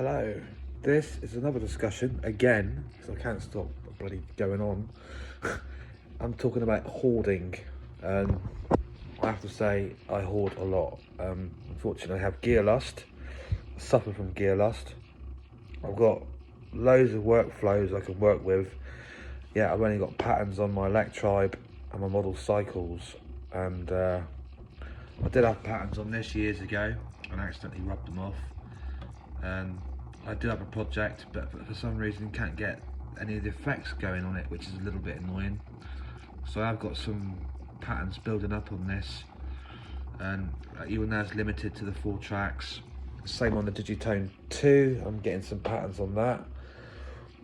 Hello, this is another discussion again, because I can't stop bloody going on. I'm talking about hoarding, and I have to say I hoard a lot. Unfortunately, I have gear lust. I suffer from gear lust. I've got loads of workflows I can work with. Yeah, I've only got patterns on my Electribe and my model cycles, and I did have patterns on this years ago, and I accidentally rubbed them off. And I do have a project, but for some reason can't get any of the effects going on it, which is a little bit annoying. So I've got some patterns building up on this, and even though it's limited to the 4 tracks, same on the Digitone 2, I'm getting some patterns on that.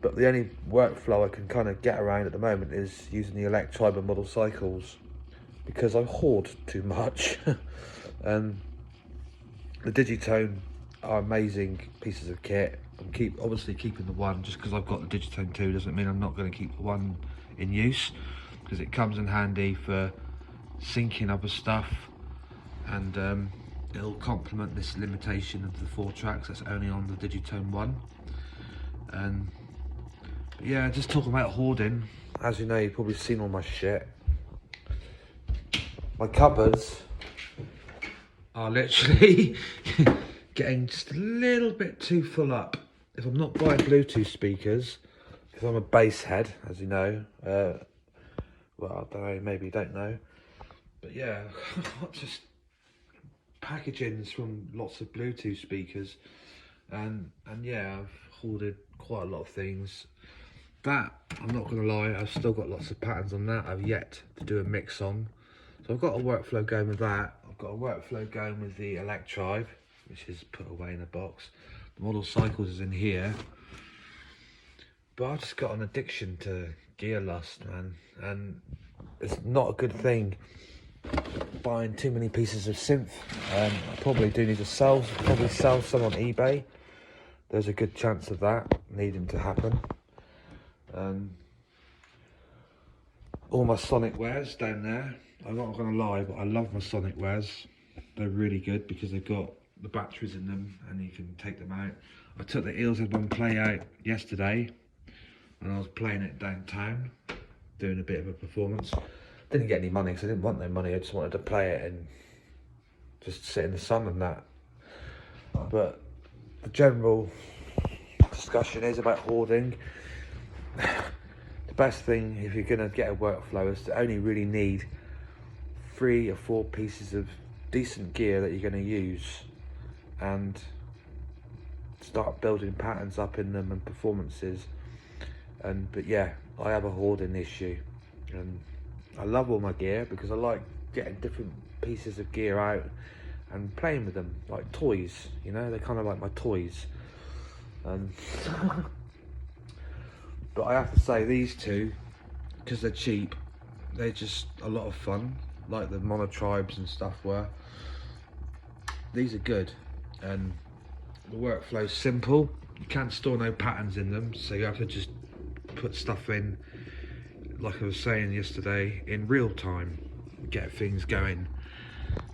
But the only workflow I can kind of get around at the moment is using the Electribe and model cycles, because I hoard too much. And the Digitone are amazing pieces of kit. I'm obviously keeping the one just because I've got the Digitone 2 doesn't mean I'm not going to keep the one in use, because it comes in handy for syncing other stuff, and it'll complement this limitation of the 4 tracks that's only on the Digitone 1. And yeah, just talking about hoarding, as you know, you've probably seen all my shit. My cupboards are literally getting just a little bit too full up. If I'm not buying Bluetooth speakers, because I'm a bass head, as you know, well, I don't know, maybe you don't know, but yeah, just packagings from lots of Bluetooth speakers, and yeah, I've hoarded quite a lot of things. That, I'm not going to lie, I've still got lots of patterns on that I've yet to do a mix on. So I've got a workflow going with that. I've got a workflow going with the Electribe, which is put away in a box. The model cycles is in here. But I've just got an addiction to gear lust, man. And it's not a good thing buying too many pieces of synth. I probably do need to sell some on eBay. There's a good chance of that needing to happen. All my Sonic wares down there. I'm not going to lie, but I love my Sonic wares. They're really good because they've got the batteries in them and you can take them out. I took the Eels Head One play out yesterday and I was playing it downtown, doing a bit of a performance. Didn't get any money because I didn't want no money. I just wanted to play it and just sit in the sun and that. But the general discussion is about hoarding. The best thing if you're going to get a workflow is to only really need 3 or 4 pieces of decent gear that you're going to use, and start building patterns up in them and performances. But yeah, I have a hoarding issue, and I love all my gear because I like getting different pieces of gear out and playing with them like toys, you know, they're kind of like my toys. But I have to say, these two, because they're cheap, they're just a lot of fun, like the monotribes and stuff were. These are good, and the workflow's simple. You can't store no patterns in them, so you have to just put stuff in, like I was saying yesterday, in real time, get things going.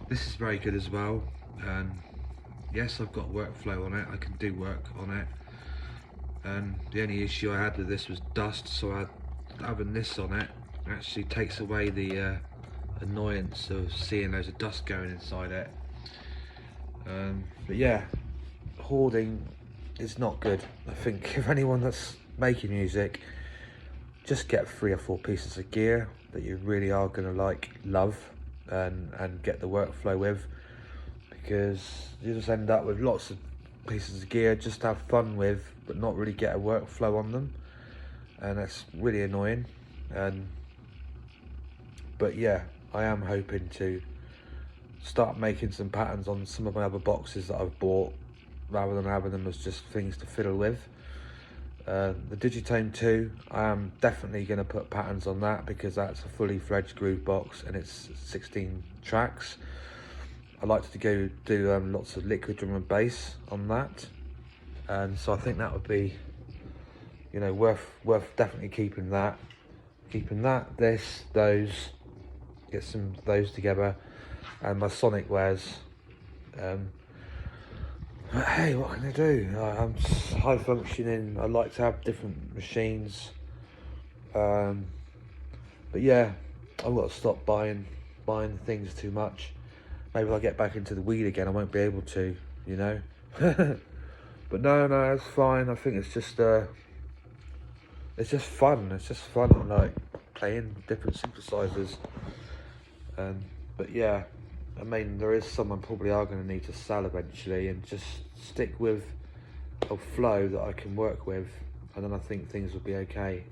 This is very good as well, and yes, I've got workflow on it, I can do work on it. And the only issue I had with this was dust, so having this on it actually takes away the annoyance of seeing loads of dust going inside it. But yeah, hoarding is not good. I think if anyone that's making music, just get 3 or 4 pieces of gear that you really are going to love, and get the workflow with, because you just end up with lots of pieces of gear just to have fun with, but not really get a workflow on them, and that's really annoying. But yeah, I am hoping to start making some patterns on some of my other boxes that I've bought, rather than having them as just things to fiddle with. The Digitone 2, I am definitely going to put patterns on that, because that's a fully fledged groove box and it's 16 tracks. I like to do lots of liquid drum and bass on that, and so I think that would be, you know, worth definitely keeping that, those, get some of those together, and my Sonic wares. But hey, what can I do? I'm high functioning. I like to have different machines. But yeah, I've got to stop buying things too much. Maybe if I get back into the weed again, I won't be able to, you know. But no, it's fine. I think it's just fun. It's just fun, like playing different synthesizers. But yeah, I mean, there is some I probably are going to need to sell eventually, and just stick with a flow that I can work with, and then I think things will be okay.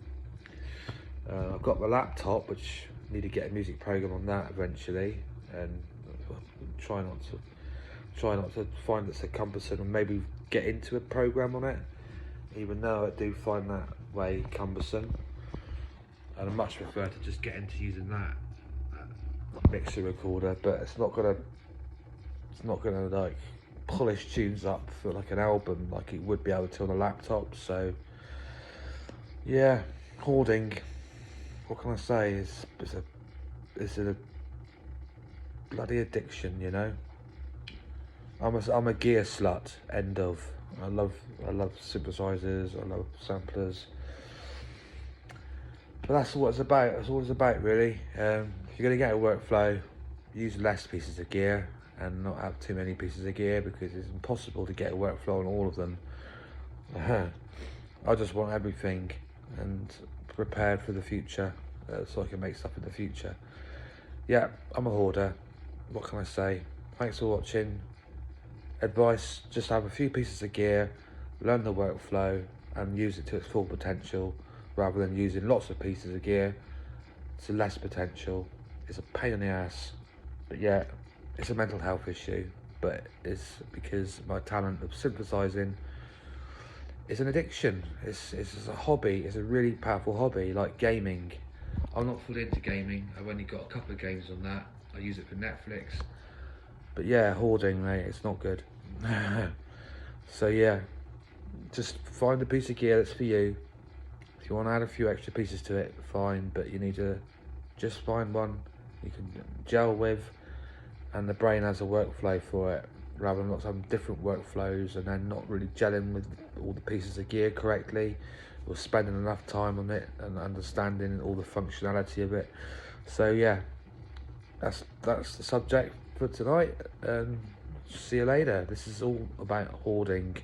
I've got my laptop, which I need to get a music program on that eventually, and try not to find it so cumbersome, and maybe get into a program on it, even though I do find that way cumbersome, and I much prefer to just get into using that mixer recorder. But it's not gonna like polish tunes up for like an album like it would be able to on a laptop. So yeah, hoarding, what can I say, it's a bloody addiction, you know. I'm a gear slut, end of. I love synthesizers, I love samplers. But that's what it's about. That's all it's about, really. If you're gonna get a workflow, use less pieces of gear and not have too many pieces of gear, because it's impossible to get a workflow on all of them. I just want everything and prepared for the future, so I can make stuff in the future. Yeah, I'm a hoarder. What can I say? Thanks for watching. Advice: just have a few pieces of gear, learn the workflow and use it to its full potential, rather than using lots of pieces of gear to less potential. It's a pain in the ass, but yeah, it's a mental health issue, but it's because my talent of synthesizing is an addiction. It's a hobby. It's a really powerful hobby, like gaming. I'm not fully into gaming. I've only got a couple of games on that. I use it for Netflix. But yeah, hoarding, mate, it's not good. So yeah, just find a piece of gear that's for you. If you want to add a few extra pieces to it, fine, but you need to just find one you can gel with, and the brain has a workflow for it, rather than lots of different workflows and then not really gelling with all the pieces of gear correctly, or spending enough time on it and understanding all the functionality of it. So yeah, that's the subject for tonight, and see you later. This is all about hoarding.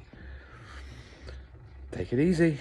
Take it easy.